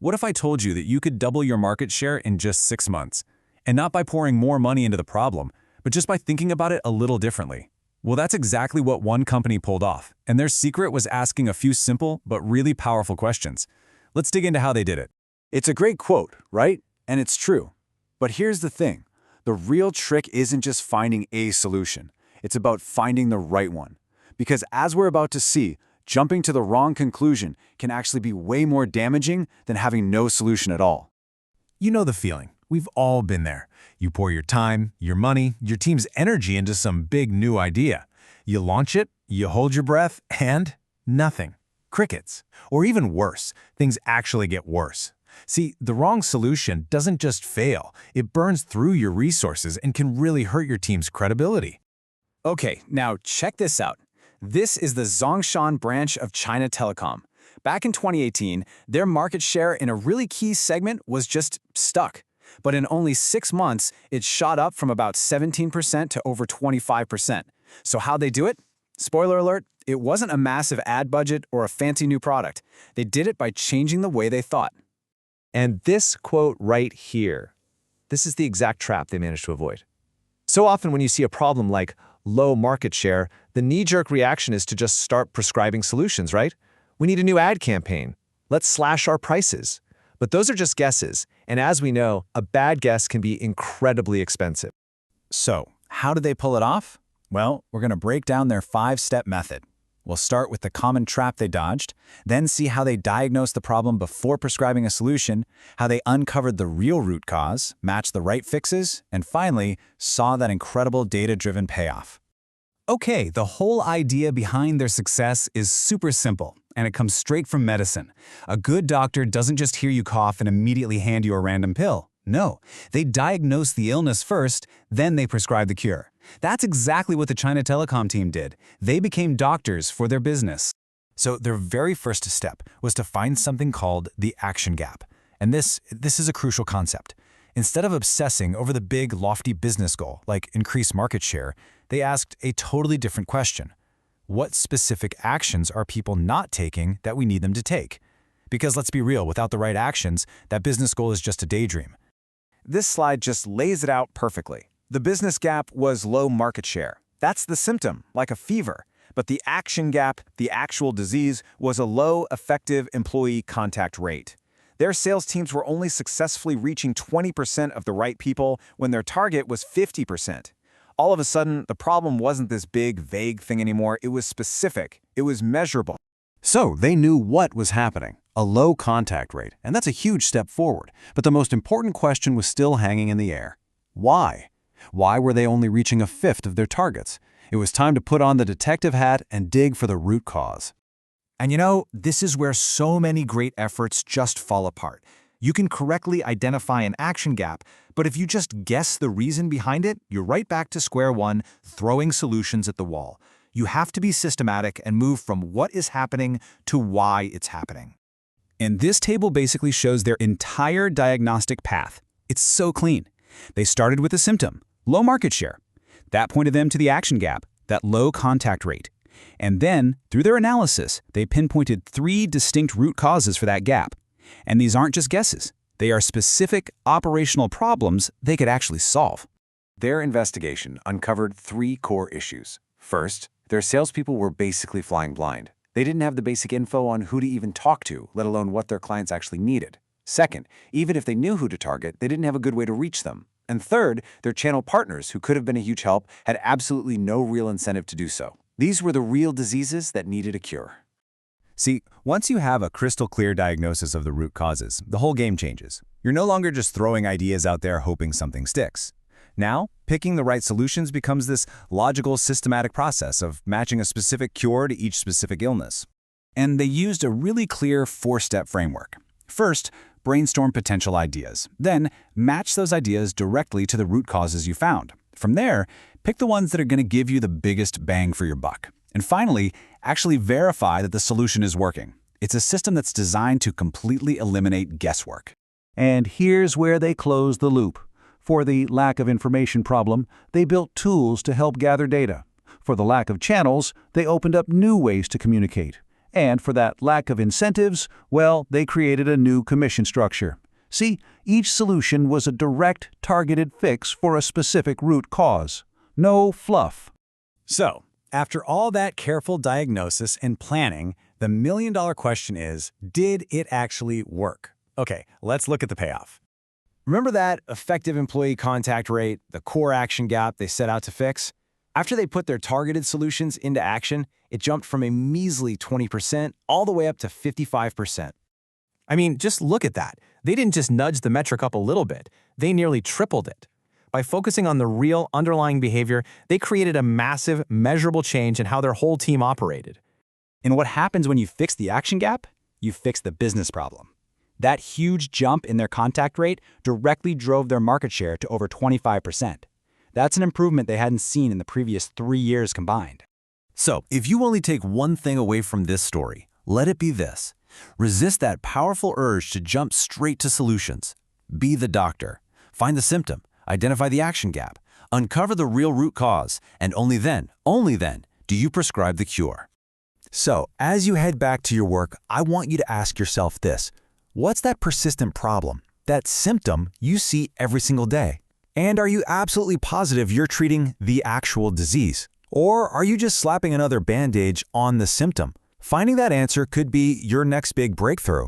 What if I told you that you could double your market share in just 6 months? And not by pouring more money into the problem, but just by thinking about it a little differently. Well, that's exactly what one company pulled off, and their secret was asking a few simple but really powerful questions. Let's dig into how they did it. It's a great quote, right? And it's true. But here's the thing. The real trick isn't just finding a solution. It's about finding the right one. Because as we're about to see, jumping to the wrong conclusion can actually be way more damaging than having no solution at all. You know the feeling. We've all been there. You pour your time, your money, your team's energy into some big new idea. You launch it, you hold your breath, and nothing. Crickets. Or even worse, things actually get worse. See, the wrong solution doesn't just fail, it burns through your resources and can really hurt your team's credibility. Okay, now check this out. This is the Zhongshan branch of China Telecom. Back in 2018, their market share in a really key segment was just stuck. But in only 6 months, it shot up from about 17% to over 25%. So how'd they do it? Spoiler alert, it wasn't a massive ad budget or a fancy new product. They did it by changing the way they thought. And this quote right here, this is the exact trap they managed to avoid. So often when you see a problem like low market share, the knee-jerk reaction is to just start prescribing solutions, right? We need a new ad campaign. Let's slash our prices. But those are just guesses, and as we know, a bad guess can be incredibly expensive. So, how did they pull it off? Well, we're going to break down their 5-step method. We'll start with the common trap they dodged, then see how they diagnosed the problem before prescribing a solution, how they uncovered the real root cause, matched the right fixes, and finally, saw that incredible data-driven payoff. Okay, the whole idea behind their success is super simple, and it comes straight from medicine. A good doctor doesn't just hear you cough and immediately hand you a random pill. No, they diagnose the illness first, then they prescribe the cure. That's exactly what the China Telecom team did. They became doctors for their business. So their very first step was to find something called the action gap. And this is a crucial concept. Instead of obsessing over the big, lofty business goal, like increase market share, they asked a totally different question. What specific actions are people not taking that we need them to take? Because let's be real, without the right actions, that business goal is just a daydream. This slide just lays it out perfectly. The business gap was low market share. That's the symptom, like a fever. But the action gap, the actual disease, was a low, effective employee contact rate. Their sales teams were only successfully reaching 20% of the right people when their target was 50%. All of a sudden, the problem wasn't this big, vague thing anymore. It was specific. It was measurable. So they knew what was happening, a low contact rate, and that's a huge step forward. But the most important question was still hanging in the air. Why? Why were they only reaching a fifth of their targets? It was time to put on the detective hat and dig for the root cause. And you know, this is where so many great efforts just fall apart. You can correctly identify an action gap, but if you just guess the reason behind it, you're right back to square one, throwing solutions at the wall. You have to be systematic and move from what is happening to why it's happening. And this table basically shows their entire diagnostic path. It's so clean. They started with a symptom, low market share. That pointed them to the action gap, that low contact rate. And then, through their analysis, they pinpointed 3 distinct root causes for that gap. And these aren't just guesses. They are specific operational problems they could actually solve. Their investigation uncovered 3 core issues. First, their salespeople were basically flying blind. They didn't have the basic info on who to even talk to, let alone what their clients actually needed. Second, even if they knew who to target, they didn't have a good way to reach them. And third, their channel partners, who could have been a huge help, had absolutely no real incentive to do so. These were the real diseases that needed a cure. See, once you have a crystal clear diagnosis of the root causes, the whole game changes. You're no longer just throwing ideas out there hoping something sticks. Now, picking the right solutions becomes this logical, systematic process of matching a specific cure to each specific illness. And they used a really clear 4-step framework. First, brainstorm potential ideas. Then, match those ideas directly to the root causes you found. From there, pick the ones that are going to give you the biggest bang for your buck. And finally, actually verify that the solution is working. It's a system that's designed to completely eliminate guesswork. And here's where they close the loop. For the lack of information problem, they built tools to help gather data. For the lack of channels, they opened up new ways to communicate. And for that lack of incentives, well, they created a new commission structure. See, each solution was a direct, targeted fix for a specific root cause. No fluff. So, after all that careful diagnosis and planning, the million-dollar question is, did it actually work? Okay, let's look at the payoff. Remember that effective employee contact rate, the core action gap they set out to fix? After they put their targeted solutions into action, it jumped from a measly 20% all the way up to 55%. I mean, just look at that. They didn't just nudge the metric up a little bit, they nearly tripled it. By focusing on the real underlying behavior, they created a massive, measurable change in how their whole team operated. And what happens when you fix the action gap? You fix the business problem. That huge jump in their contact rate directly drove their market share to over 25%. That's an improvement they hadn't seen in the previous 3 years combined. So, if you only take one thing away from this story, let it be this. Resist that powerful urge to jump straight to solutions. Be the doctor. Find the symptom, identify the action gap, uncover the real root cause, and only then, do you prescribe the cure. So, as you head back to your work, I want you to ask yourself this. What's that persistent problem, that symptom you see every single day? And are you absolutely positive you're treating the actual disease? Or are you just slapping another bandage on the symptom? Finding that answer could be your next big breakthrough.